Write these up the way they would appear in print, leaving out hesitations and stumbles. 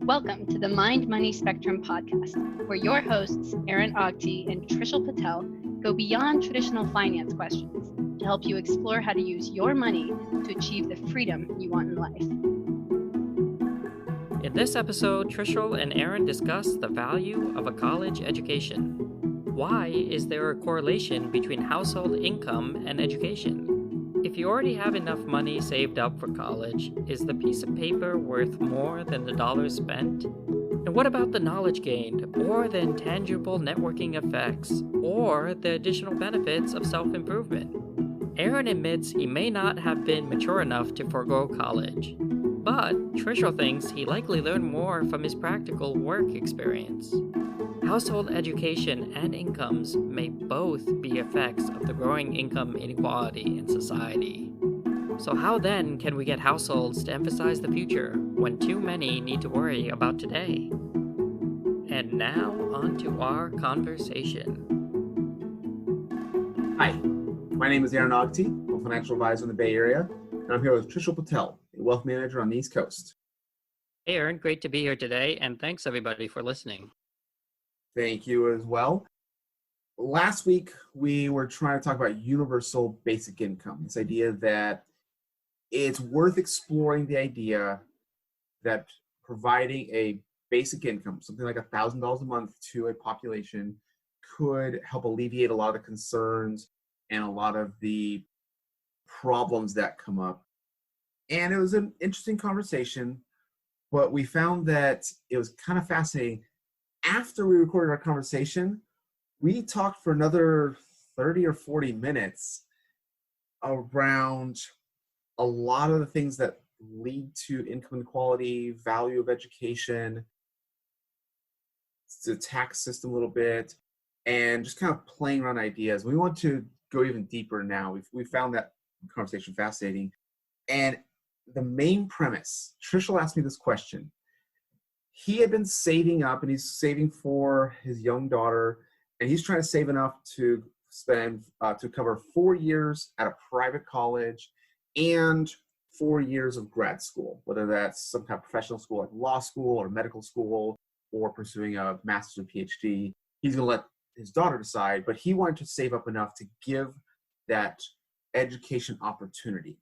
Welcome to the Mind Money Spectrum podcast, where your hosts, Aaron Agti and Trishul Patel, go beyond traditional finance questions to help you explore how to use your money to achieve the freedom you want in life. In this episode, Trishul and Aaron discuss the value of a college education. Why is there a correlation between household income and education? If you already have enough money saved up for college, is the piece of paper worth more than the dollars spent? And what about the knowledge gained, or the intangible networking effects, or the additional benefits of self-improvement? Aaron admits he may not have been mature enough to forego college, but Trishul thinks he likely learned more from his practical work experience. Household education and incomes may both be effects of the growing income inequality in society. So how then can we get households to emphasize the future when too many need to worry about today? And now on to our conversation. Hi, my name is Aaron Agti. I'm a financial advisor in the Bay Area, and I'm here with Trishul Patel, a wealth manager on the East Coast. Hey Aaron, great to be here today, and thanks everybody for listening. Thank you as well. Last week, we were trying to talk about universal basic income, this idea that it's worth exploring the idea that providing a basic income, something like $1,000 a month to a population, could help alleviate a lot of the concerns and a lot of the problems that come up. And it was an interesting conversation, but we found that it was kind of fascinating. After we recorded our conversation, we talked for another 30 or 40 minutes around a lot of the things that lead to income inequality, value of education, the tax system a little bit, and just kind of playing around ideas. We want to go even deeper now. We found that conversation fascinating. And the main premise, Trishul asked me this question. He had been saving up, and he's saving for his young daughter, and he's trying to save enough to spend to cover 4 years at a private college and 4 years of grad school, whether that's some kind of professional school like law school or medical school or pursuing a master's or PhD. He's going to let his daughter decide, but he wanted to save up enough to give that education opportunity.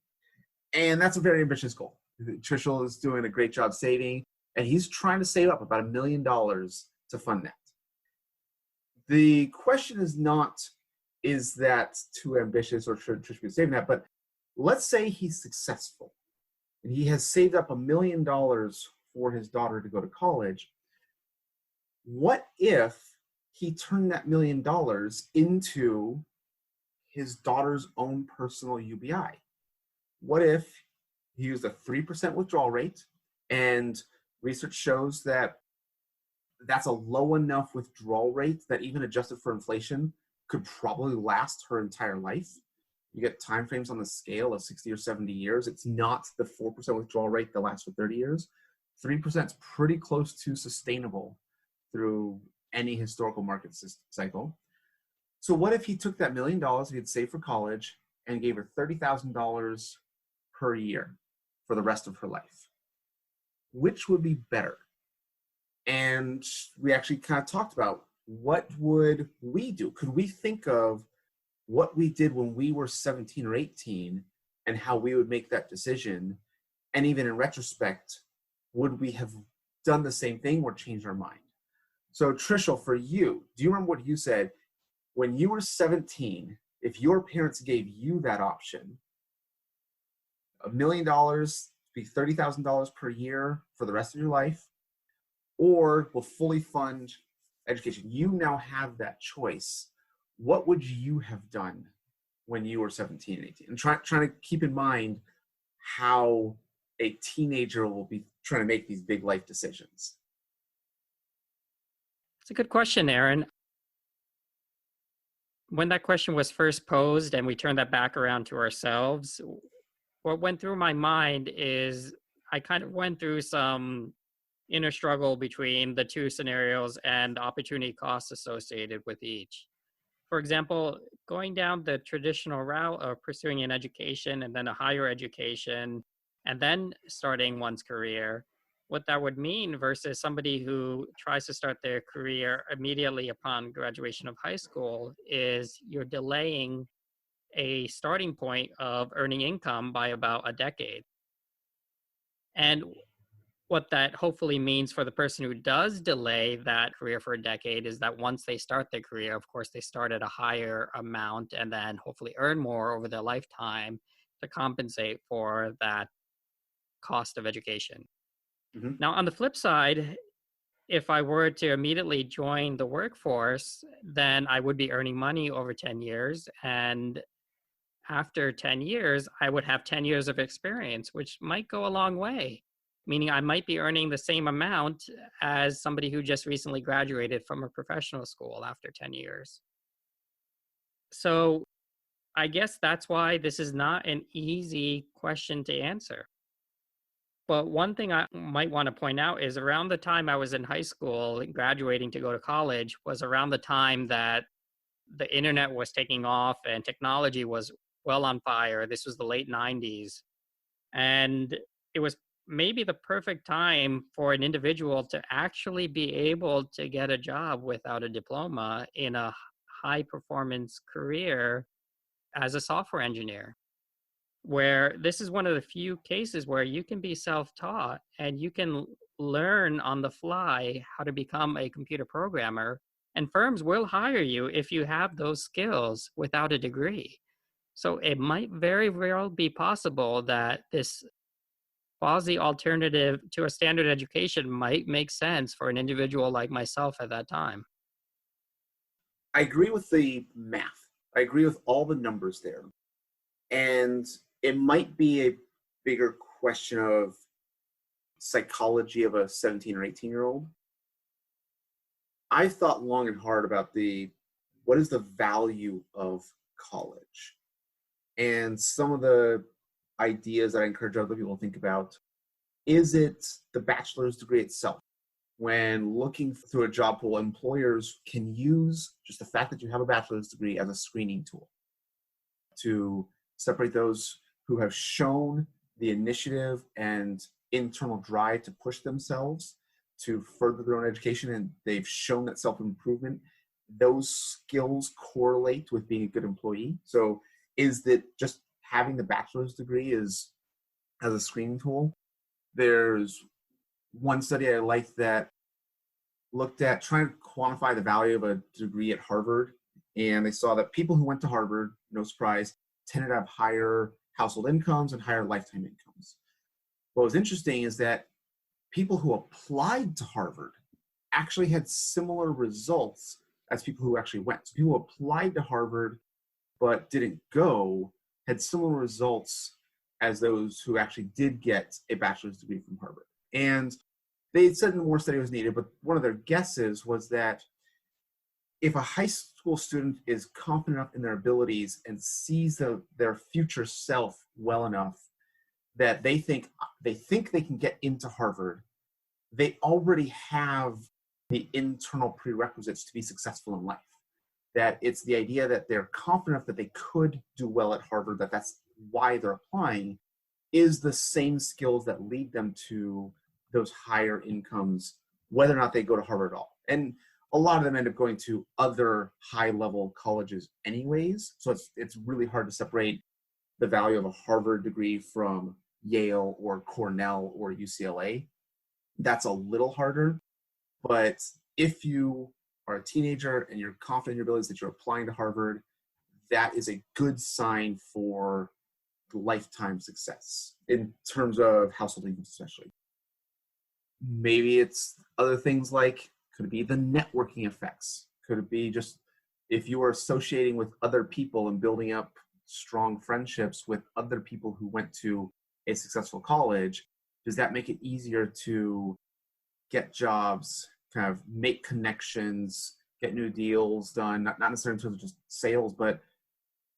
And that's a very ambitious goal. Trishul is doing a great job saving, and he's trying to save up about $1 million to fund that. The question is not, is that too ambitious or should Trish be saving that? But let's say he's successful and he has saved up $1 million for his daughter to go to college. What if he turned that $1 million into his daughter's own personal UBI? What if he used a 3% withdrawal rate, and research shows that that's a low enough withdrawal rate that even adjusted for inflation could probably last her entire life. You get timeframes on the scale of 60 or 70 years. It's not the 4% withdrawal rate that lasts for 30 years. 3% is pretty close to sustainable through any historical market cycle. So what if he took that $1 million he had saved for college and gave her $30,000 per year for the rest of her life? Which would be better? And we actually kind of talked about, what would we do? Could we think of what we did when we were 17 or 18 and how we would make that decision? And even in retrospect, would we have done the same thing or changed our mind? So Trishul, for you, do you remember what you said when you were 17? If your parents gave you that option, $1 million, be $30,000 per year for the rest of your life, or will fully fund education, you now have that choice. What would you have done when you were 17 and 18? And trying to keep in mind how a teenager will be trying to make these big life decisions. It's a good question, Aaron. When that question was first posed and we turned that back around to ourselves, what went through my mind is I kind of went through some inner struggle between the two scenarios and opportunity costs associated with each. For example, going down the traditional route of pursuing an education and then a higher education and then starting one's career what that would mean versus somebody who tries to start their career immediately upon graduation of high school is you're delaying a starting point of earning income by about a decade. And what that hopefully means for the person who does delay that career for a decade is that once they start their career, of course, they start at a higher amount and then hopefully earn more over their lifetime to compensate for that cost of education. Mhm. Now, on the flip side, if I were to immediately join the workforce, then I would be earning money over 10 years. And after 10 years, I would have 10 years of experience, which might go a long way, meaning I might be earning the same amount as somebody who just recently graduated from a professional school after 10 years. So I guess that's why this is not an easy question to answer. But one thing I might want to point out is around the time I was in high school, graduating to go to college, was around the time that the internet was taking off and technology was well on fire. This was the late 90s. And it was maybe the perfect time for an individual to actually be able to get a job without a diploma in a high performance career as a software engineer, where this is one of the few cases where you can be self-taught and you can learn on the fly how to become a computer programmer, and firms will hire you if you have those skills without a degree. So it might very well be possible that this quasi alternative to a standard education might make sense for an individual like myself at that time. I agree with the math. I agree with all the numbers there. And it might be a bigger question of psychology of a 17 or 18-year-old. I thought long and hard about what is the value of college? And some of the ideas that I encourage other people to think about, is it the bachelor's degree itself? When looking through a job pool, employers can use just the fact that you have a bachelor's degree as a screening tool to separate those who have shown the initiative and internal drive to push themselves to further their own education, and they've shown that self-improvement. Those skills correlate with being a good employee. So is that just having the bachelor's degree as a screening tool? There's one study I like that looked at trying to quantify the value of a degree at Harvard, and they saw that people who went to Harvard, no surprise, tended to have higher household incomes and higher lifetime incomes. What was interesting is that people who applied to Harvard actually had similar results as people who actually went. So people who applied to Harvard but didn't go had similar results as those who actually did get a bachelor's degree from Harvard. And they said more study was needed, but one of their guesses was that if a high school student is confident enough in their abilities and sees their future self well enough that they think they can get into Harvard, they already have the internal prerequisites to be successful in life. That it's the idea that they're confident enough that they could do well at Harvard, that's why they're applying, is the same skills that lead them to those higher incomes, whether or not they go to Harvard at all. And a lot of them end up going to other high-level colleges anyways, so it's really hard to separate the value of a Harvard degree from Yale or Cornell or UCLA. That's a little harder, but if you are a teenager and you're confident in your abilities that you're applying to Harvard, that is a good sign for lifetime success in terms of household incomes especially. Maybe it's other things like, could it be the networking effects? Could it be just if you are associating with other people and building up strong friendships with other people who went to a successful college, does that make it easier to get jobs, kind of make connections, get new deals done, not necessarily in terms of just sales, but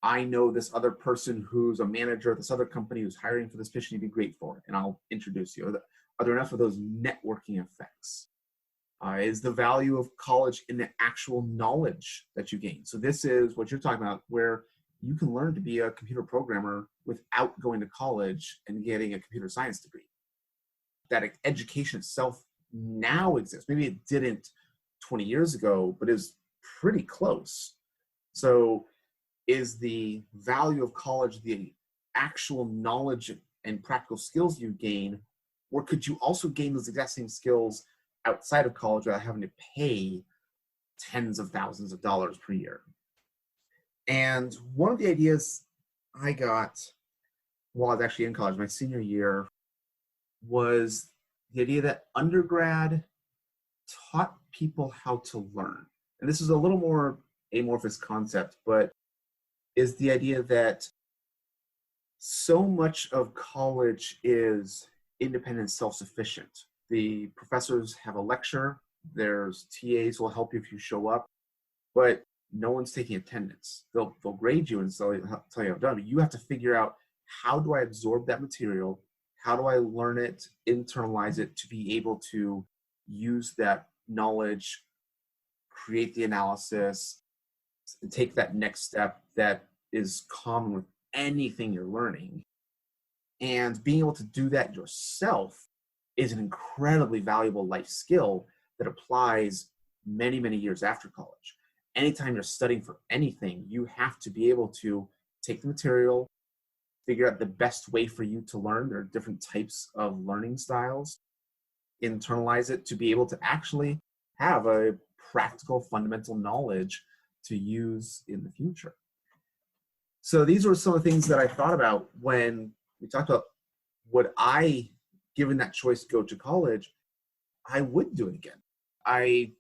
I know this other person who's a manager at this other company who's hiring for this position you'd be great for, and I'll introduce you. Are there enough of those networking effects? Is the value of college in the actual knowledge that you gain? So this is what you're talking about, where you can learn to be a computer programmer without going to college and getting a computer science degree. that education itself now exists. Maybe it didn't 20 years ago, but is pretty close. So is the value of college the actual knowledge and practical skills you gain, or could you also gain those exact same skills outside of college without having to pay tens of thousands of dollars per year? And one of the ideas I got while I was actually in college, my senior year, was the idea that undergrad taught people how to learn. And this is a little more amorphous concept, but is the idea that so much of college is independent, self-sufficient. The professors have a lecture, there's TAs who will help you if you show up, but no one's taking attendance. They'll grade you and tell you how I've done, but you have to figure out, how do I absorb that material? How do I learn it, internalize it to be able to use that knowledge, create the analysis, and take that next step that is common with anything you're learning. And being able to do that yourself is an incredibly valuable life skill that applies many, many years after college. Anytime you're studying for anything, you have to be able to take the material, figure out the best way for you to learn. There are different types of learning styles. Internalize it to be able to actually have a practical, fundamental knowledge to use in the future. So these were some of the things that I thought about when we talked about, would I, given that choice, go to college? I would do it again. I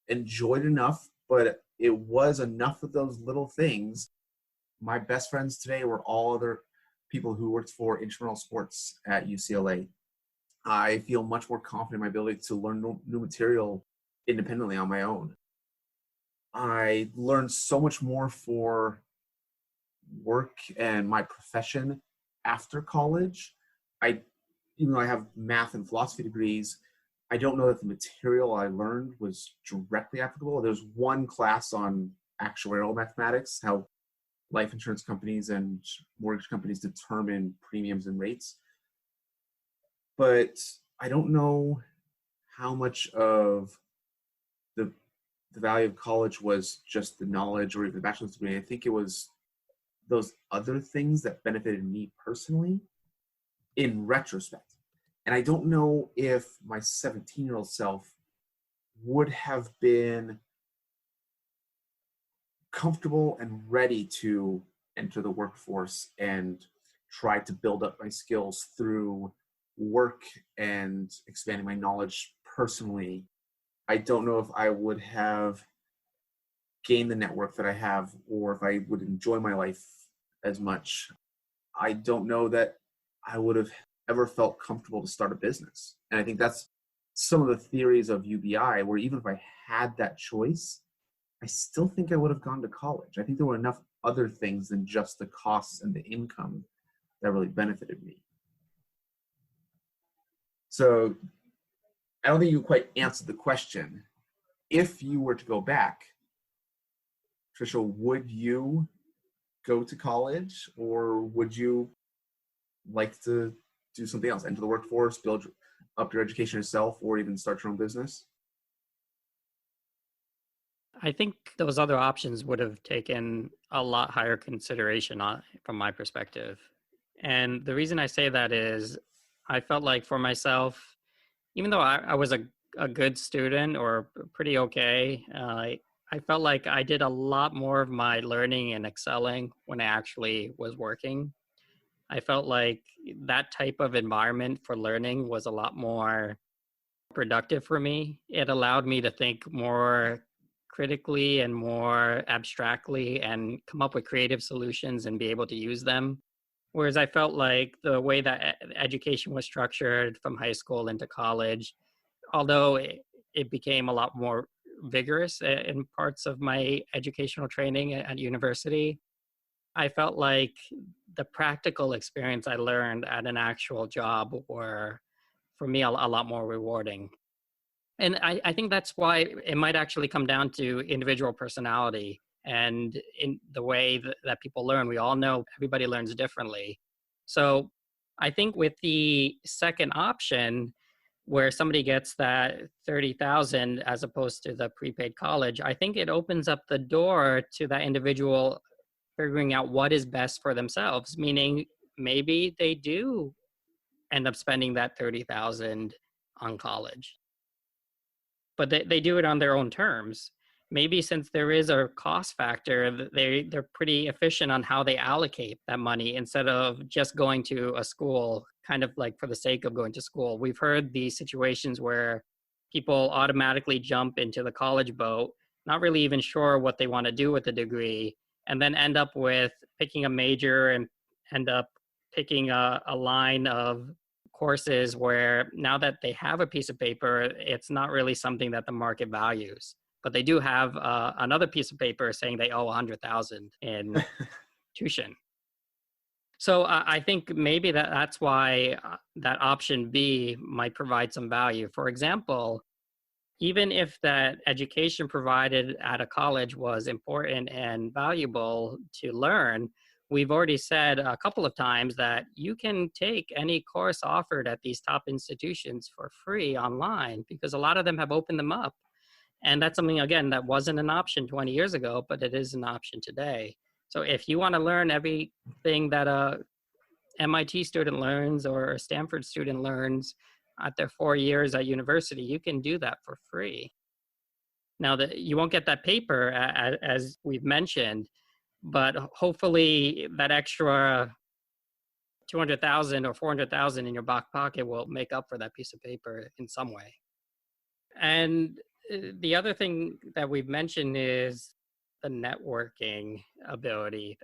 enjoyed it enough, but it was enough of those little things. My best friends today were all other people who worked for intramural sports at UCLA. I feel much more confident in my ability to learn new material independently on my own. I learned so much more for work and my profession after college. Even though I have math and philosophy degrees, I don't know that the material I learned was directly applicable. There's one class on actuarial mathematics, how life insurance companies and mortgage companies determine premiums and rates. But I don't know how much of the value of college was just the knowledge or even the bachelor's degree. I think it was those other things that benefited me personally in retrospect. And I don't know if my 17-year-old self would have been comfortable and ready to enter the workforce and try to build up my skills through work and expanding my knowledge personally. I don't know if I would have gained the network that I have, or if I would enjoy my life as much. I don't know that I would have ever felt comfortable to start a business. And I think that's some of the theories of UBI, where even if I had that choice, I still think I would have gone to college. I think there were enough other things than just the costs and the income that really benefited me. So I don't think you quite answered the question. If you were to go back, Trishul, would you go to college, or would you like to do something else, enter the workforce, build up your education yourself, or even start your own business? I think those other options would have taken a lot higher consideration from my perspective. And the reason I say that is I felt like for myself, even though I was a good student or pretty okay, I felt like I did a lot more of my learning and excelling when I actually was working. I felt like that type of environment for learning was a lot more productive for me. It allowed me to think more critically and more abstractly and come up with creative solutions and be able to use them. Whereas I felt like the way that education was structured from high school into college, although it became a lot more vigorous in parts of my educational training at university, I felt like the practical experience I learned at an actual job were, for me, a lot more rewarding. And I think that's why it might actually come down to individual personality and in the way that people learn. We all know everybody learns differently. So I think with the second option, where somebody gets that 30,000 as opposed to the prepaid college, I think it opens up the door to that individual figuring out what is best for themselves, meaning maybe they do end up spending that 30,000 on college, but they do it on their own terms. Maybe since there is a cost factor, they're pretty efficient on how they allocate that money instead of just going to a school kind of like for the sake of going to school. We've heard these situations where people automatically jump into the college boat, not really even sure what they want to do with the degree, and then end up with picking a major and end up picking a line of courses where now that they have a piece of paper, it's not really something that the market values. But they do have another piece of paper saying they owe 100,000 in tuition. So I think maybe that's why that option B might provide some value. For example, even if that education provided at a college was important and valuable to learn, we've already said a couple of times that you can take any course offered at these top institutions for free online because a lot of them have opened them up. And that's something, again, that wasn't an option 20 years ago, but it is an option today. So if you want to learn everything that a MIT student learns or a Stanford student learns at their 4 years at university, you can do that for free. Now, you won't get that paper, as we've mentioned, but hopefully that extra 200,000 or 400,000 in your back pocket will make up for that piece of paper in some way. And the other thing that we've mentioned is the networking ability.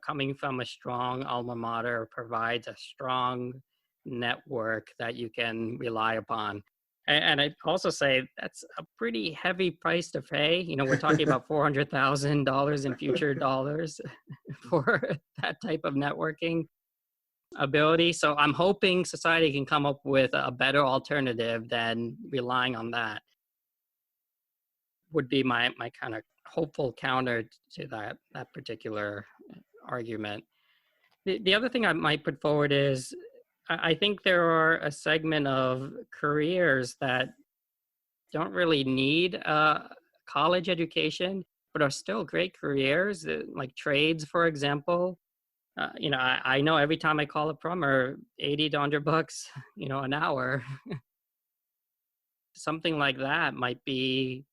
Coming from a strong alma mater provides a strong network that you can rely upon. And I'd also say that's a pretty heavy price to pay. We're talking about $400,000 in future dollars for that type of networking ability. So I'm hoping society can come up with a better alternative than relying on that. Would be my kind of hopeful counter to that particular argument. The other thing I might put forward is I think there are a segment of careers that don't really need a college education, but are still great careers, like trades, for example. I know every time I call a plumber, 80 to 100 bucks, an hour. Something like that might be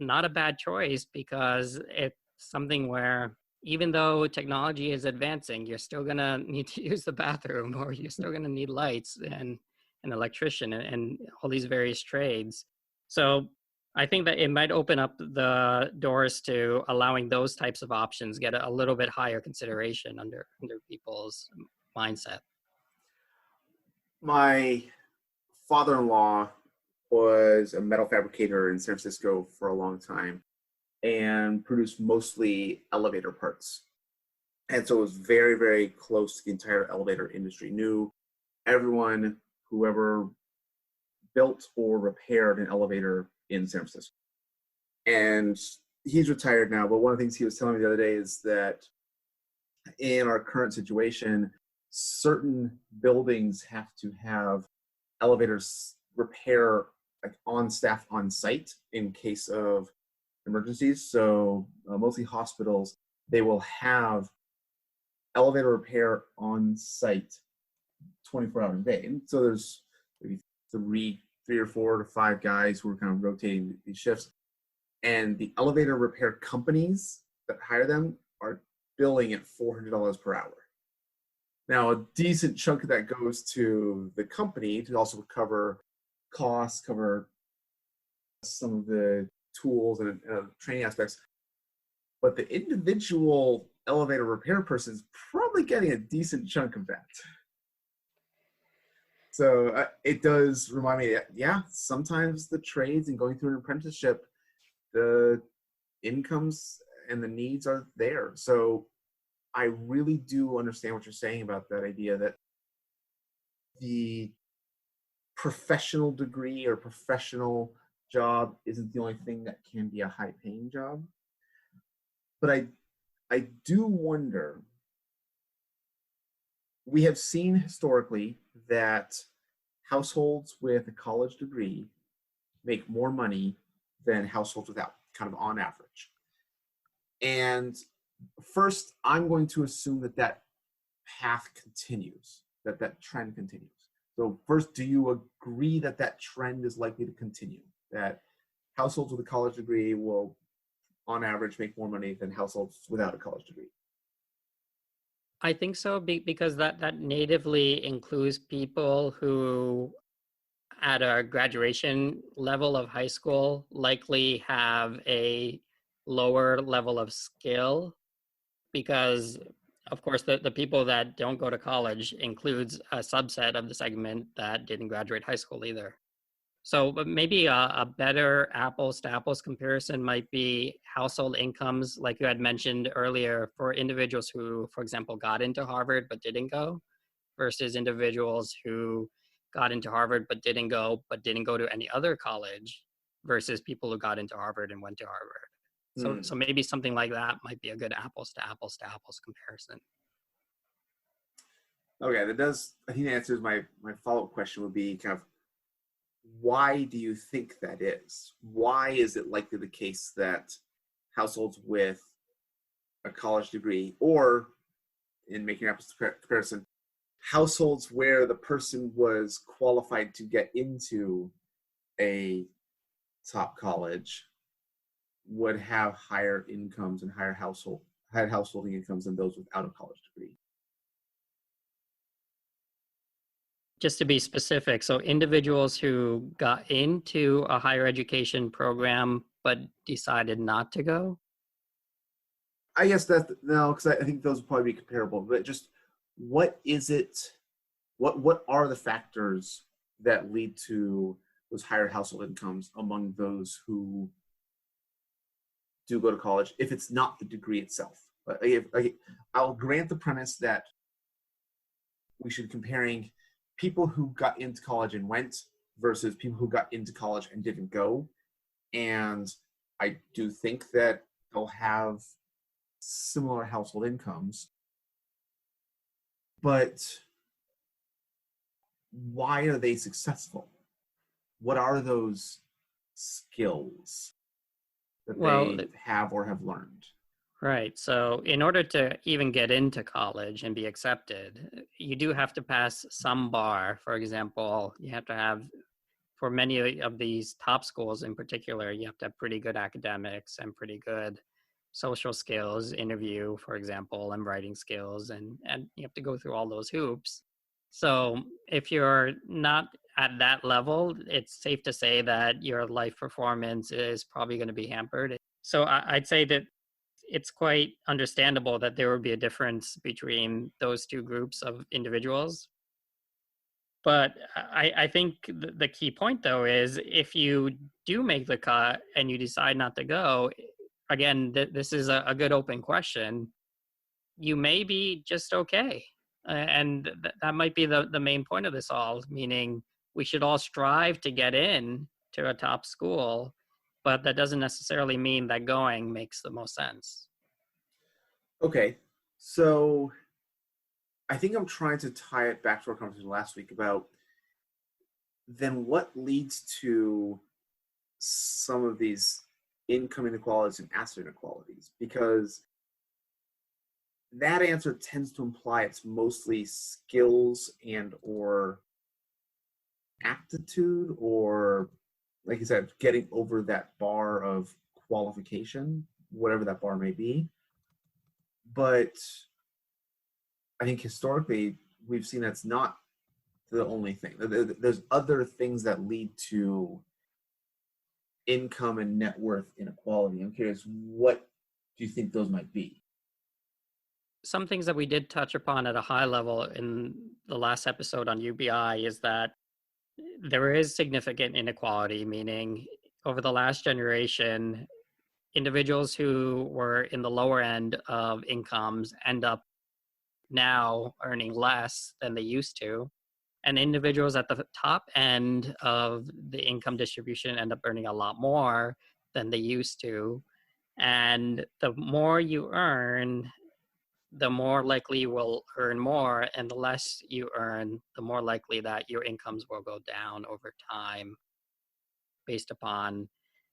not a bad choice because it's something where even though technology is advancing, you're still going to need to use the bathroom or you're still going to need lights and an electrician and all these various trades. So I think that it might open up the doors to allowing those types of options get a little bit higher consideration under people's mindset. My father-in-law was a metal fabricator in San Francisco for a long time and produced mostly elevator parts. And so it was very, very close to the entire elevator industry. Knew everyone, whoever built or repaired an elevator in San Francisco. And he's retired now, but one of the things he was telling me the other day is that in our current situation, certain buildings have to have elevators repair like on staff on site in case of emergencies. So mostly hospitals, they will have elevator repair on site 24 hours a day. And so there's maybe three or 4 to 5 guys who are kind of rotating these shifts. And the elevator repair companies that hire them are billing at $400 per hour. Now, a decent chunk of that goes to the company to also cover costs, cover some of the tools and training aspects. But the individual elevator repair person is probably getting a decent chunk of that. So it does remind me that, yeah, sometimes the trades and going through an apprenticeship, the incomes and the needs are there. So I really do understand what you're saying about that idea that the professional degree or professional job isn't the only thing that can be a high-paying job. But I do wonder, we have seen historically that households with a college degree make more money than households without, kind of on average. And first, I'm going to assume that that path continues, that that trend continues. So first, do you agree that that trend is likely to continue? That households with a college degree will, on average, make more money than households without a college degree? I think so because that natively includes people who at a graduation level of high school likely have a lower level of skill because of course the people that don't go to college includes a subset of the segment that didn't graduate high school either. So but maybe a better apples to apples comparison might be household incomes, like you had mentioned earlier, for individuals who, for example, got into Harvard but didn't go, versus individuals who got into Harvard but didn't go to any other college, versus people who got into Harvard and went to Harvard. So maybe something like that might be a good apples to apples comparison. Okay, that does, I think that answers my follow-up question would be kind of, why do you think that is? Why is it likely the case that households with a college degree, or in making apples to comparison, households where the person was qualified to get into a top college would have higher incomes and higher householding incomes than those without a college degree? Just to be specific, so individuals who got into a higher education program but decided not to go? I guess no, because I think those would probably be comparable. But just what is it? What are the factors that lead to those higher household incomes among those who do go to college, if it's not the degree itself? I'll grant the premise that we should be comparing people who got into college and went versus people who got into college and didn't go. And I do think that they'll have similar household incomes. But why are they successful? What are those skills that they have or have learned? Right. So in order to even get into college and be accepted, you do have to pass some bar. For example, you have to have, for many of these top schools in particular, you have to have pretty good academics and pretty good social skills, interview, for example, and writing skills, and you have to go through all those hoops. So if you're not at that level, it's safe to say that your life performance is probably going to be hampered. So I'd say that it's quite understandable that there would be a difference between those two groups of individuals. But I think the key point, though, is if you do make the cut and you decide not to go, again, this is a good open question. You may be just okay. And that might be the main point of this all, meaning we should all strive to get in to a top school, but that doesn't necessarily mean that going makes the most sense. Okay, so I think I'm trying to tie it back to our conversation last week about then what leads to some of these income inequalities and asset inequalities, because that answer tends to imply it's mostly skills and or aptitude, or like you said, getting over that bar of qualification, whatever that bar may be. But I think historically we've seen that's not the only thing. There's other things that lead to income and net worth inequality. I'm curious, what do you think those might be? Some things that we did touch upon at a high level in the last episode on UBI is that there is significant inequality, meaning over the last generation, individuals who were in the lower end of incomes end up now earning less than they used to. And individuals at the top end of the income distribution end up earning a lot more than they used to. And the more you earn, the more likely you will earn more, and the less you earn, the more likely that your incomes will go down over time based upon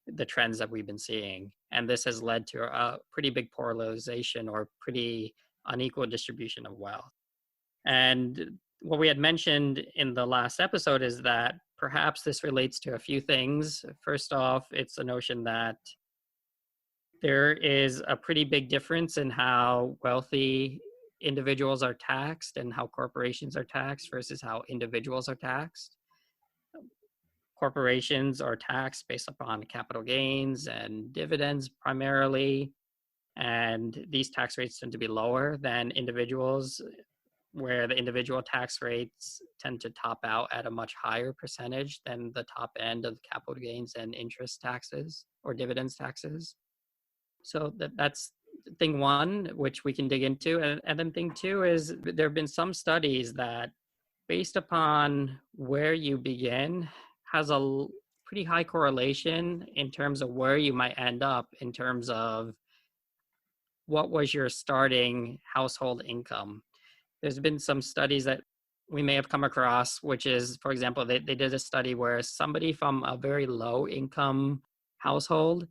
the trends that we've been seeing. And this has led to a pretty big polarization or pretty unequal distribution of wealth. And what we had mentioned in the last episode is that perhaps this relates to a few things. First off, it's the notion that there is a pretty big difference in how wealthy individuals are taxed and how corporations are taxed versus how individuals are taxed. Corporations are taxed based upon capital gains and dividends primarily, and these tax rates tend to be lower than individuals, where the individual tax rates tend to top out at a much higher percentage than the top end of capital gains and interest taxes or dividends taxes. So that's thing one, which we can dig into. And then thing two is there have been some studies that based upon where you begin has a pretty high correlation in terms of where you might end up in terms of what was your starting household income. There's been some studies that we may have come across, which is, for example, they did a study where somebody from a very low income household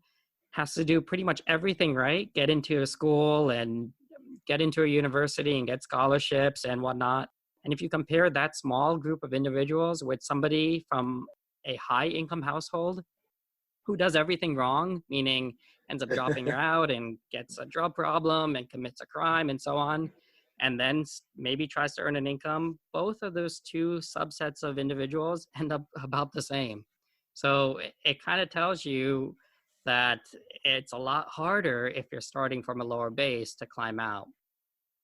has to do pretty much everything right, get into a school and get into a university and get scholarships and whatnot. And if you compare that small group of individuals with somebody from a high income household who does everything wrong, meaning ends up dropping out and gets a drug problem and commits a crime and so on, and then maybe tries to earn an income, both of those two subsets of individuals end up about the same. So it kind of tells you that it's a lot harder if you're starting from a lower base to climb out.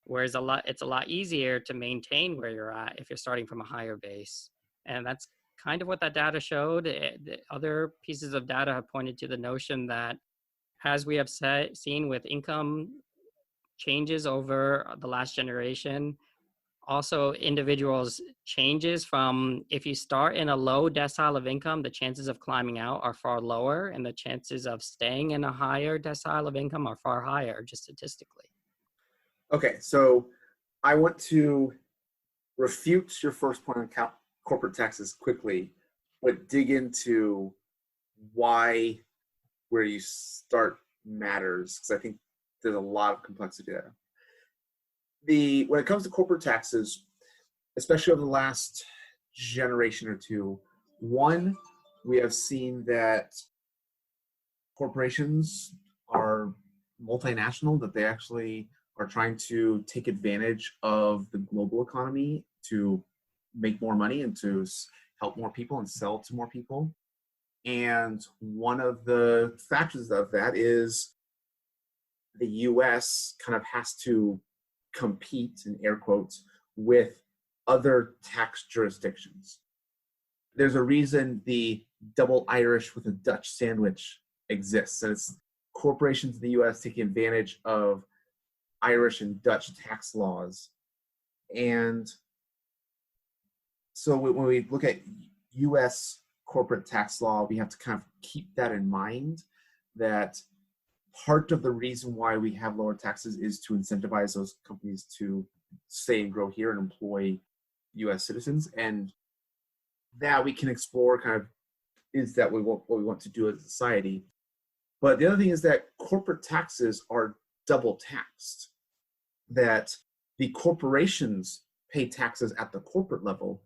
Whereas it's a lot easier to maintain where you're at if you're starting from a higher base. And that's kind of what that data showed. The other pieces of data have pointed to the notion that as we have seen with income changes over the last generation, also individuals changes from if you start in a low decile of income, the chances of climbing out are far lower, and the chances of staying in a higher decile of income are far higher, just statistically. Okay, so I want to refute your first point on corporate taxes quickly, but dig into why where you start matters, because I think there's a lot of complexity there. When it comes to corporate taxes, especially over the last generation or two, one, we have seen that corporations are multinational, that they actually are trying to take advantage of the global economy to make more money and to help more people and sell to more people. And one of the factors of that is the US kind of has to compete, in air quotes, with other tax jurisdictions. There's a reason the double Irish with a Dutch sandwich exists. And it's corporations in the US taking advantage of Irish and Dutch tax laws. And so when we look at US corporate tax law, we have to kind of keep that in mind, that part of the reason why we have lower taxes is to incentivize those companies to stay and grow here and employ US citizens. And that we can explore kind of, is that what we want to do as a society. But the other thing is that corporate taxes are double taxed, that the corporations pay taxes at the corporate level,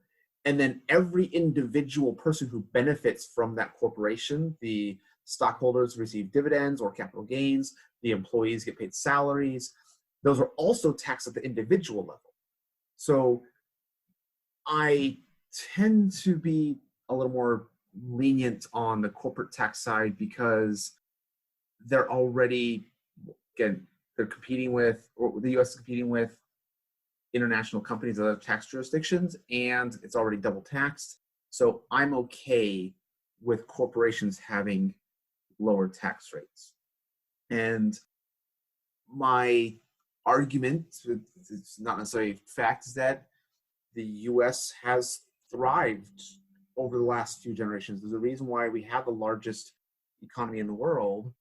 and then every individual person who benefits from that corporation, the stockholders receive dividends or capital gains, the employees get paid salaries, those are also taxed at the individual level. So I tend to be a little more lenient on the corporate tax side because they're already, again, they're competing with, or the US is competing with international companies of other tax jurisdictions, and it's already double taxed. So I'm okay with corporations having lower tax rates. And my argument, it's not necessarily fact, is that the US has thrived over the last few generations. There's a reason why we have the largest economy in the world.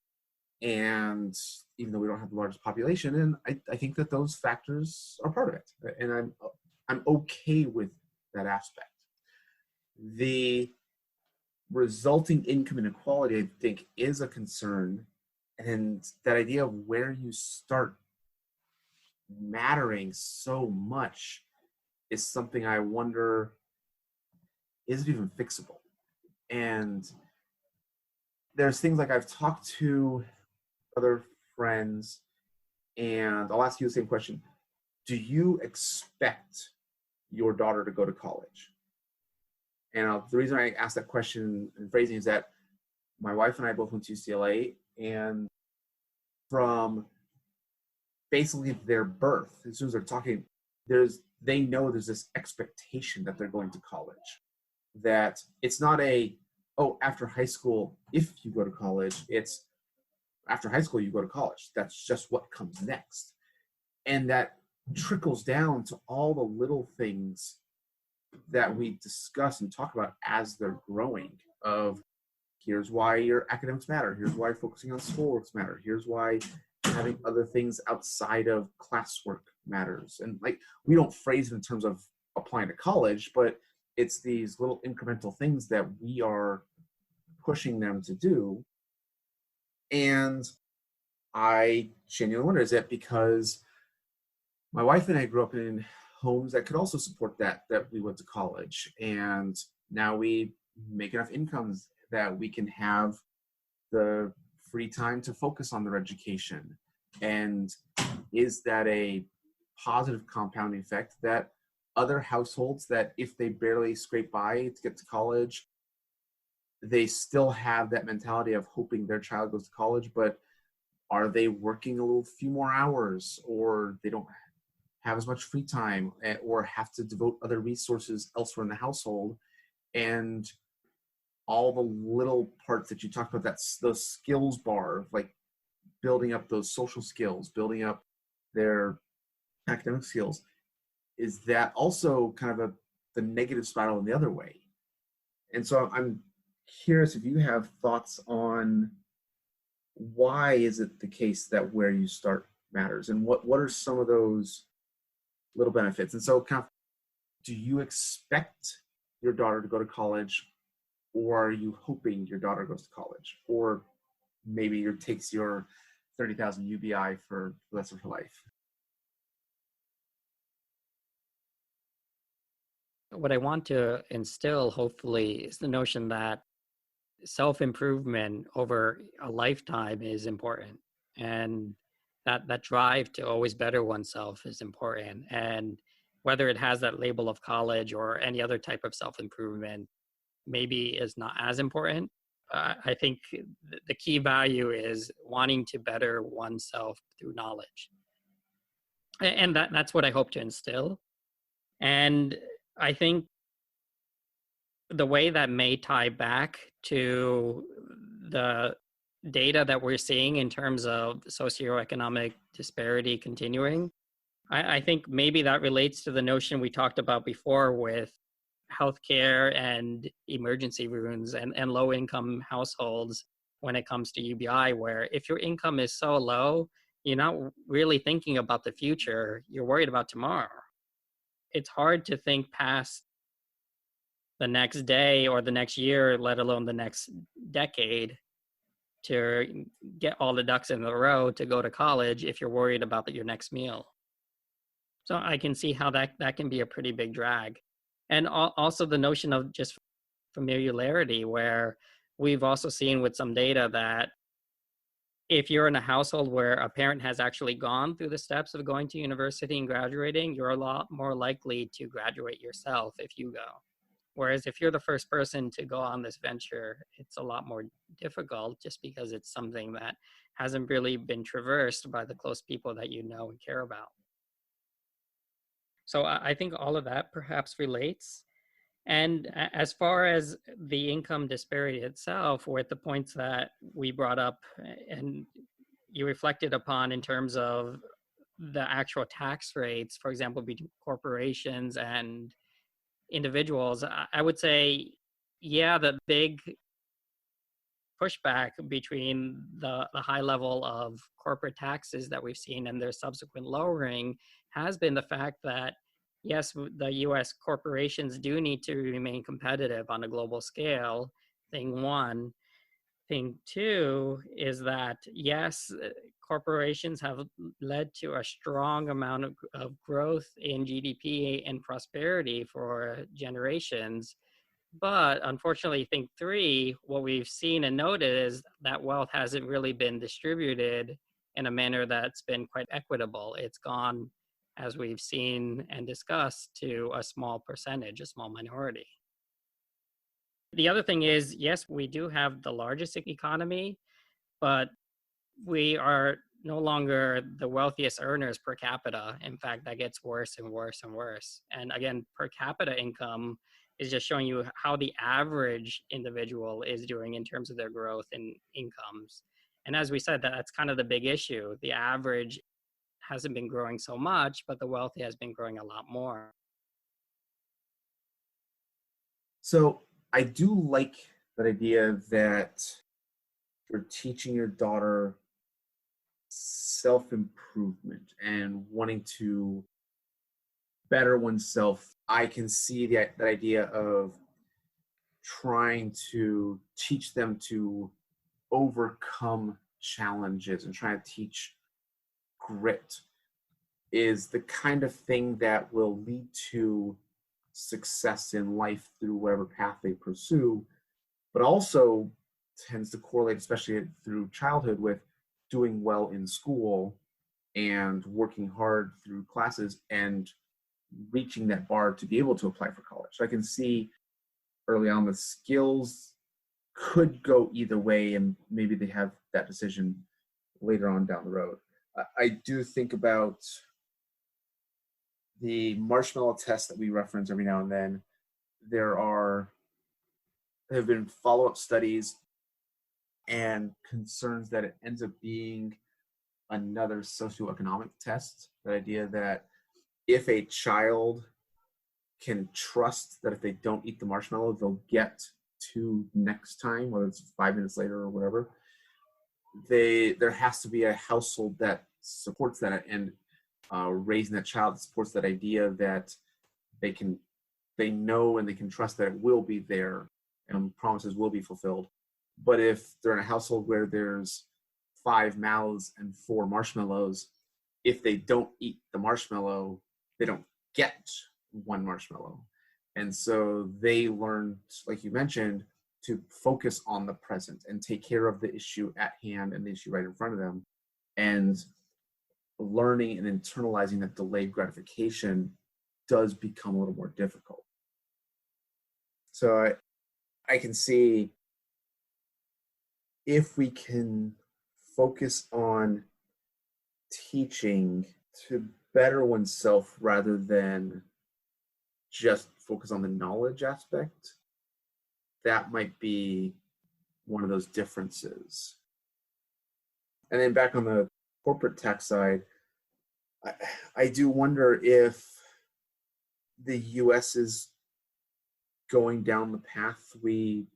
And even though we don't have the largest population, and I think that those factors are part of it. And I'm okay with that aspect. The resulting income inequality, I think, is a concern. And that idea of where you start mattering so much is something I wonder, is it even fixable? And there's things like I've talked to other friends, and I'll ask you the same question. Do you expect your daughter to go to college? And the reason I ask that question and phrasing is that my wife and I both went to UCLA, and from basically their birth, as soon as they're talking, they know there's this expectation that they're going to college. That it's not after high school, if you go to college, it's after high school, you go to college. That's just what comes next. And that trickles down to all the little things that we discuss and talk about as they're growing, of here's why your academics matter. Here's why focusing on schoolwork matter. Here's why having other things outside of classwork matters. And like, we don't phrase it in terms of applying to college, but it's these little incremental things that we are pushing them to do. And I genuinely wonder, is it because my wife and I grew up in homes that could also support that we went to college, and now we make enough incomes that we can have the free time to focus on their education? And is that a positive compounding effect that other households that if they barely scrape by to get to college, they still have that mentality of hoping their child goes to college, but are they working a few more hours, or they don't have as much free time, or have to devote other resources elsewhere in the household? And all the little parts that you talked about, that's the skills bar, like building up those social skills, building up their academic skills, is that also kind of the negative spiral in the other way? And so I'm curious if you have thoughts on why is it the case that where you start matters, and what are some of those little benefits? And so kind of, do you expect your daughter to go to college, or are you hoping your daughter goes to college, or maybe takes your 30,000 UBI for the rest of her life? What I want to instill, hopefully, is the notion that self-improvement over a lifetime is important, and that drive to always better oneself is important. And whether it has that label of college or any other type of self-improvement maybe is not as important. I think the key value is wanting to better oneself through knowledge. And that's what I hope to instill. And I think the way that may tie back to the data that we're seeing in terms of socioeconomic disparity continuing, I think maybe that relates to the notion we talked about before with healthcare and emergency rooms and low-income households when it comes to UBI, where if your income is so low, you're not really thinking about the future, you're worried about tomorrow. It's hard to think past the next day or the next year, let alone the next decade, to get all the ducks in a row to go to college if you're worried about your next meal. So I can see how that can be a pretty big drag. And also the notion of just familiarity, where we've also seen with some data that if you're in a household where a parent has actually gone through the steps of going to university and graduating, you're a lot more likely to graduate yourself if you go. Whereas if you're the first person to go on this venture, it's a lot more difficult just because it's something that hasn't really been traversed by the close people that you know and care about. So I think all of that perhaps relates. And as far as the income disparity itself, with the points that we brought up and you reflected upon in terms of the actual tax rates, for example, between corporations and individuals, I would say, yeah, the big pushback between the high level of corporate taxes that we've seen and their subsequent lowering has been the fact that, yes, the US corporations do need to remain competitive on a global scale, thing one. Thing two is that, yes, corporations have led to a strong amount of growth in GDP and prosperity for generations. But unfortunately, thing three, what we've seen and noted is that wealth hasn't really been distributed in a manner that's been quite equitable. It's gone, as we've seen and discussed, to a small percentage, a small minority. The other thing is, yes, we do have the largest economy, but we are no longer the wealthiest earners per capita. In fact, that gets worse and worse and worse. And again, per capita income is just showing you how the average individual is doing in terms of their growth in incomes. And as we said, that's kind of the big issue. The average hasn't been growing so much, but the wealthy has been growing a lot more. So I do like that idea that you're teaching your daughter self-improvement and wanting to better oneself. I can see that idea of trying to teach them to overcome challenges and trying to teach grit is the kind of thing that will lead to success in life through whatever path they pursue, but also tends to correlate, especially through childhood, with doing well in school and working hard through classes and reaching that bar to be able to apply for college. So I can see early on the skills could go either way, and maybe they have that decision later on down the road. I do think about the marshmallow test that we reference every now and then. There have been follow-up studies and concerns that it ends up being another socioeconomic test. The idea that if a child can trust that if they don't eat the marshmallow, they'll get to next time, whether it's 5 minutes later or whatever, there has to be a household that supports that, and raising that child that supports that idea that they know and they can trust that it will be there and promises will be fulfilled. But if they're in a household where there's 5 mouths and 4 marshmallows, if they don't eat the marshmallow, they don't get 1 marshmallow. And so they learn, like you mentioned, to focus on the present and take care of the issue at hand and the issue right in front of them. And learning and internalizing that delayed gratification does become a little more difficult. So I can see if we can focus on teaching to better oneself rather than just focus on the knowledge aspect, that might be one of those differences. And then back on the corporate tax side, I do wonder if the US is going down the path we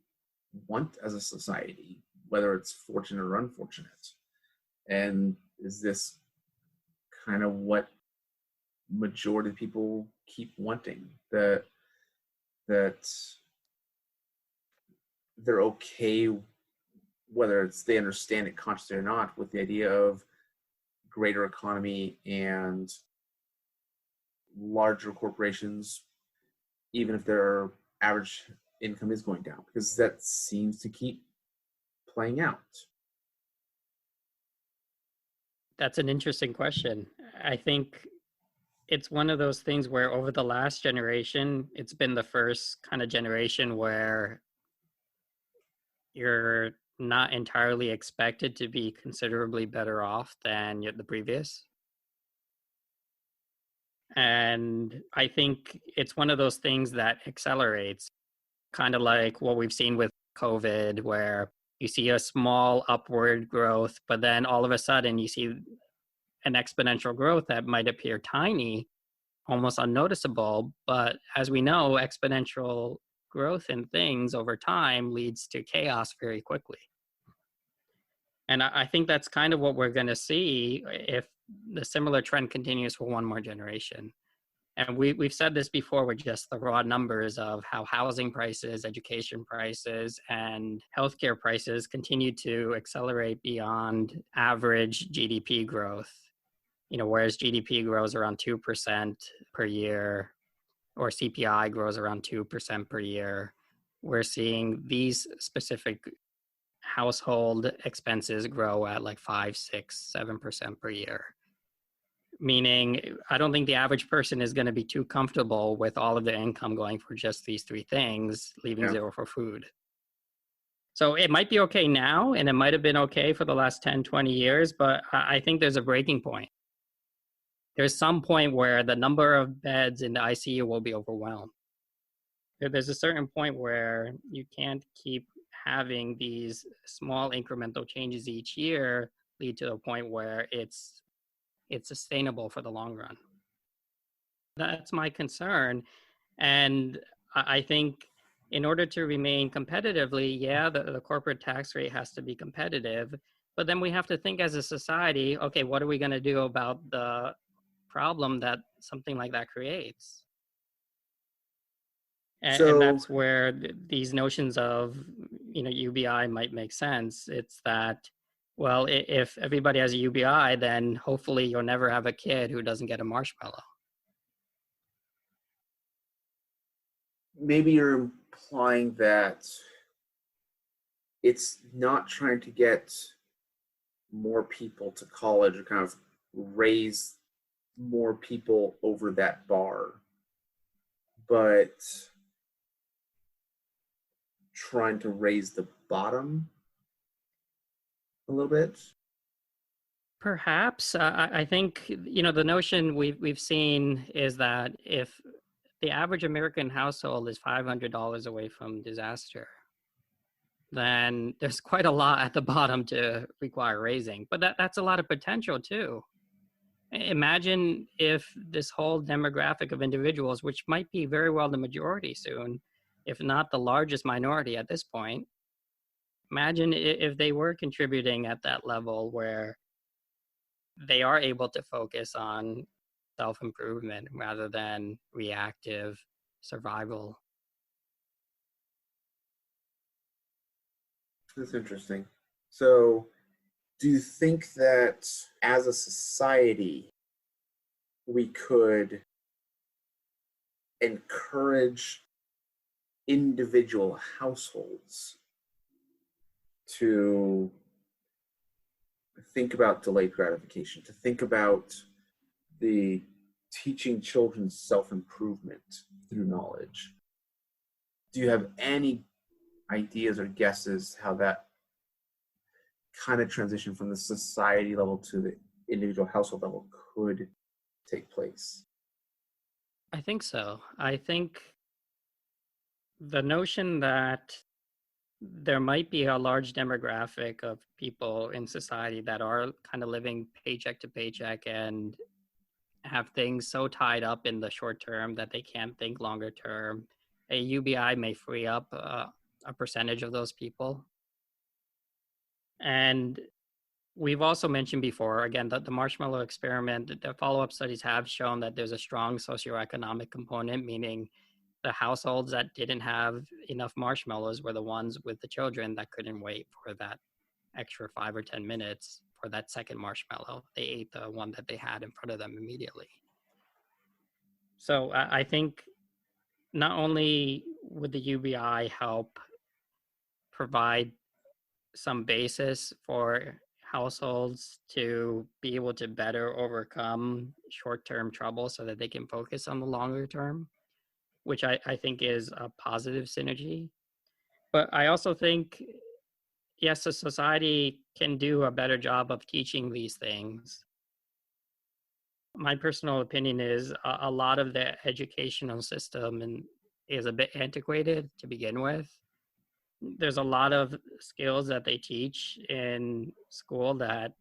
want as a society, whether it's fortunate or unfortunate. And is this kind of what majority of people keep wanting, that they're okay, whether it's they understand it consciously or not, with the idea of greater economy and larger corporations, even if their average income is going down, because that seems to keep playing out. That's an interesting question. I think it's one of those things where over the last generation, it's been the first kind of generation where you're not entirely expected to be considerably better off than the previous. And I think it's one of those things that accelerates, kind of like what we've seen with COVID, where you see a small upward growth, but then all of a sudden you see an exponential growth that might appear tiny, almost unnoticeable. But as we know, exponential growth in things over time leads to chaos very quickly. And I think that's kind of what we're going to see if the similar trend continues for one more generation. And we've said this before with just the raw numbers of how housing prices, education prices, and healthcare prices continue to accelerate beyond average GDP growth. Whereas GDP grows around 2% per year, or CPI grows around 2% per year, we're seeing these specific household expenses grow at like 5, 6, 7% per year. Meaning, I don't think the average person is going to be too comfortable with all of their income going for just these three things, leaving zero for food. So it might be okay now, and it might have been okay for the last 10, 20 years, but I think there's a breaking point. There's some point where the number of beds in the ICU will be overwhelmed. There's a certain point where you can't keep having these small incremental changes each year lead to a point where it's sustainable for the long run. That's my concern. And I think in order to remain competitively, the corporate tax rate has to be competitive, but then we have to think as a society, okay, what are we going to do about the problem that something like that creates? And that's where these notions of, UBI might make sense. It's that, well, if everybody has a UBI, then hopefully you'll never have a kid who doesn't get a marshmallow. Maybe you're implying that it's not trying to get more people to college or kind of raise more people over that bar, but trying to raise the bottom a little bit. Perhaps. I think, the notion we've seen is that if the average American household is $500 away from disaster, then there's quite a lot at the bottom to require raising. But that's a lot of potential too. Imagine if this whole demographic of individuals, which might be very well the majority soon, if not the largest minority at this point, imagine if they were contributing at that level where they are able to focus on self-improvement rather than reactive survival. That's interesting. So, do you think that as a society, we could encourage individual households to think about delayed gratification, to think about the teaching children self-improvement through knowledge? Do you have any ideas or guesses how that kind of transition from the society level to the individual household level could take place? I think so. I think the notion that there might be a large demographic of people in society that are kind of living paycheck to paycheck and have things so tied up in the short term that they can't think longer term. A UBI may free up a percentage of those people. And we've also mentioned before, again, that the marshmallow experiment, the follow-up studies have shown that there's a strong socioeconomic component, meaning the households that didn't have enough marshmallows were the ones with the children that couldn't wait for that extra 5 or 10 minutes for that second marshmallow. They ate the one that they had in front of them immediately. So I think not only would the UBI help provide some basis for households to be able to better overcome short-term trouble so that they can focus on the longer term, which I think is a positive synergy. But I also think, yes, a society can do a better job of teaching these things. My personal opinion is a lot of the educational system is a bit antiquated to begin with. There's a lot of skills that they teach in school that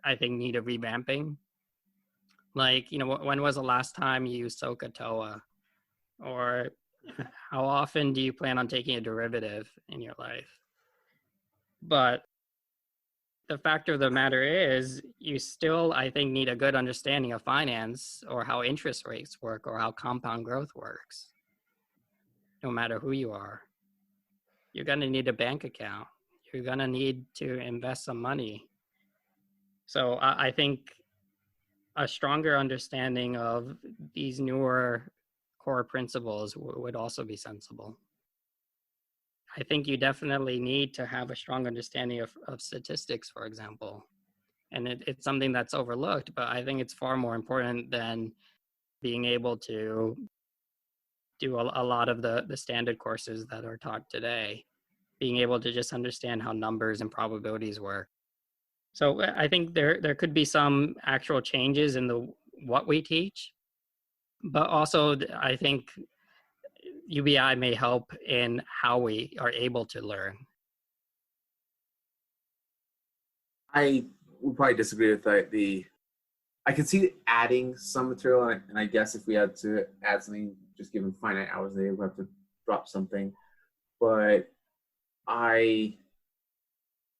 I think need a revamping. Like, when was the last time you used SOHCAHTOA? Or how often do you plan on taking a derivative in your life? But the fact of the matter is you still, I think, need a good understanding of finance or how interest rates work or how compound growth works, no matter who you are. You're going to need a bank account. You're going to need to invest some money. So I think a stronger understanding of these newer core principles would also be sensible. I think you definitely need to have a strong understanding of statistics, for example. And it's something that's overlooked, but I think it's far more important than being able to do a lot of the standard courses that are taught today, being able to just understand how numbers and probabilities work. So I think there could be some actual changes in what we teach, but also I think UBI may help in how we are able to learn. I would probably disagree with I could see adding some material, and I guess if we had to add something, just given finite hours a day, we'd have to drop something. But I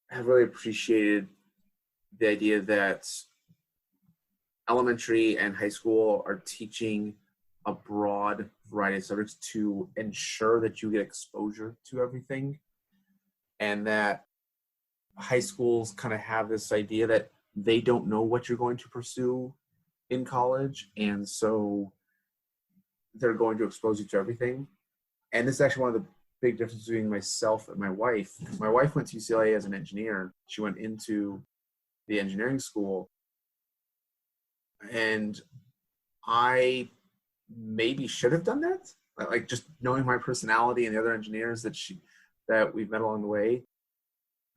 have really appreciated the idea that elementary and high school are teaching a broad variety of subjects to ensure that you get exposure to everything, and that high schools kind of have this idea that they don't know what you're going to pursue in college, and so they're going to expose you to everything. And this is actually one of the big differences between myself and my wife. My wife went to UCLA as an engineer. She went into the engineering school, and I maybe should have done that. Like, just knowing my personality and the other engineers that we've met along the way,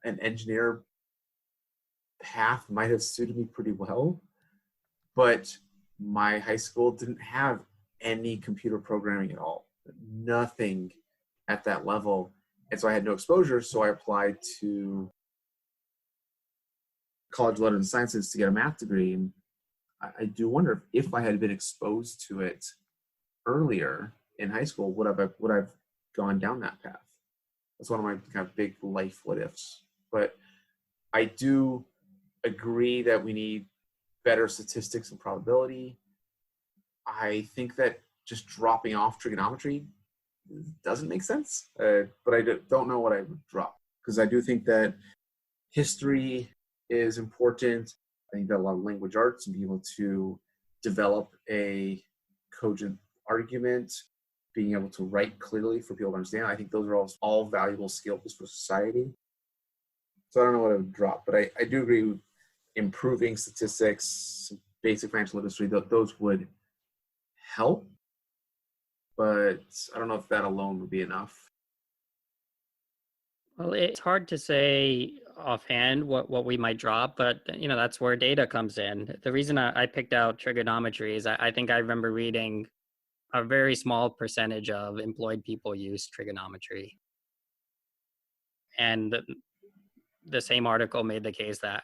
an engineer path might have suited me pretty well, but my high school didn't have any computer programming at all, nothing at that level. And so I had no exposure, so I applied to College of Letters and Sciences to get a math degree. And I do wonder if I had been exposed to it earlier in high school, would I've gone down that path? That's one of my kind of big life what ifs. But I do agree that we need better statistics and probability. I think that just dropping off trigonometry doesn't make sense, but I don't know what I would drop, because I do think that history is important. I think that a lot of language arts and being able to develop a cogent argument, being able to write clearly for people to understand, I think those are all valuable skills for society. So I don't know what I would drop, but I do agree with improving statistics, basic financial literacy, those would help, but I don't know if that alone would be enough. Well, it's hard to say offhand what we might drop, but that's where data comes in. The reason I picked out trigonometry is I think I remember reading a very small percentage of employed people use trigonometry. And the same article made the case that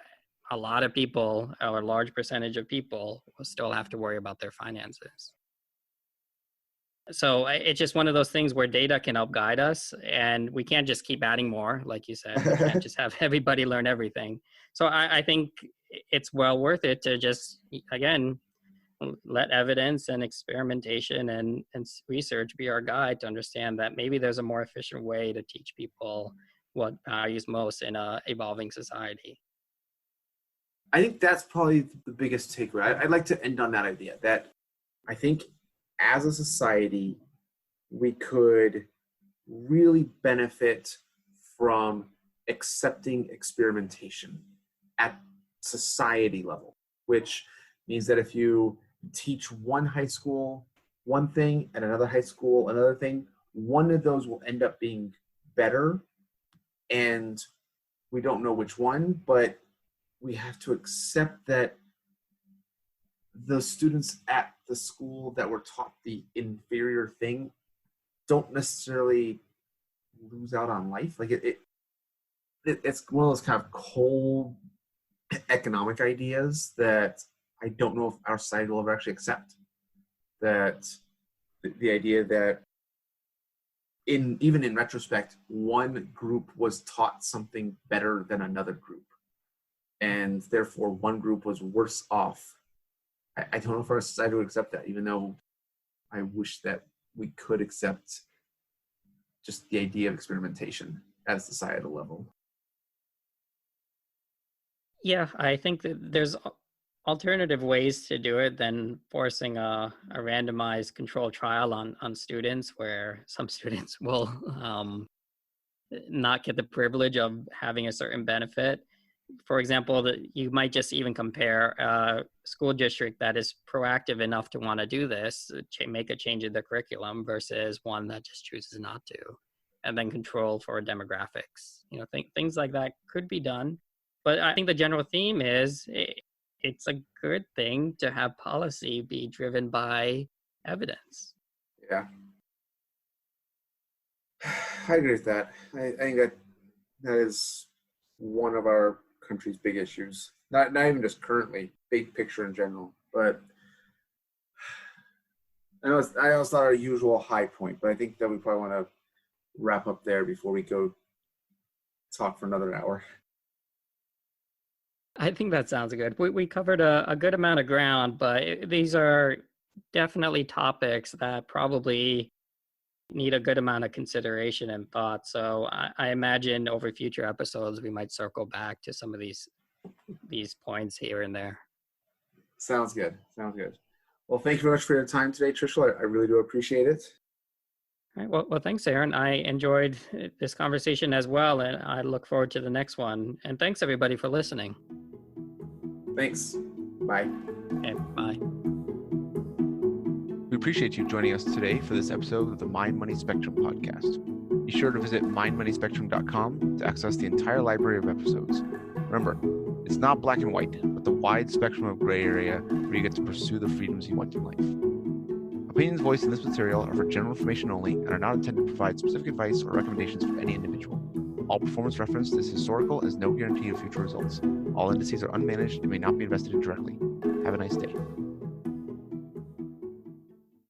a lot of people, or a large percentage of people, will still have to worry about their finances. So it's just one of those things where data can help guide us, and we can't just keep adding more, like you said. We can't just have everybody learn everything. So I think it's well worth it to just, again, let evidence and experimentation and research be our guide to understand that maybe there's a more efficient way to teach people what values most in an evolving society. I think that's probably the biggest takeaway. I'd like to end on that idea, that I think as a society, we could really benefit from accepting experimentation at society level, which means that if you teach one high school one thing and another high school another thing, one of those will end up being better, and we don't know which one, but we have to accept that the students at the school that were taught the inferior thing don't necessarily lose out on life. Like it's one of those kind of cold economic ideas that I don't know if our society will ever actually accept. That the idea that even in retrospect, one group was taught something better than another group. and therefore one group was worse off. I don't know if our society would accept that, even though I wish that we could accept just the idea of experimentation at a societal level. Yeah, I think that there's alternative ways to do it than forcing a randomized controlled trial on students, where some students will not get the privilege of having a certain benefit. For example, that you might just even compare a school district that is proactive enough to want to do this, make a change in the curriculum, versus one that just chooses not to, and then control for demographics. Things like that could be done. But I think the general theme is it's a good thing to have policy be driven by evidence. Yeah. I agree with that. I think that is one of our country's big issues. Not even just currently, big picture in general. But I know it's not our usual high point, but I think that we probably want to wrap up there before we go talk for another hour. I think that sounds good. We covered a good amount of ground, but these are definitely topics that probably need a good amount of consideration and thought. So I imagine over future episodes, we might circle back to some of these points here and there. Sounds good. Well, thank you very much for your time today, Trishul. I really do appreciate it. All right. Well, thanks, Aaron. I enjoyed this conversation as well, and I look forward to the next one. And thanks, everybody, for listening. Thanks. Bye. Okay, bye. We appreciate you joining us today for this episode of the Mind Money Spectrum podcast. Be sure to visit mindmoneyspectrum.com to access the entire library of episodes. Remember, it's not black and white, but the wide spectrum of gray area where you get to pursue the freedoms you want in life. Opinions voiced in this material are for general information only and are not intended to provide specific advice or recommendations for any individual. All performance referenced is historical as no guarantee of future results. All indices are unmanaged and may not be invested in directly. Have a nice day.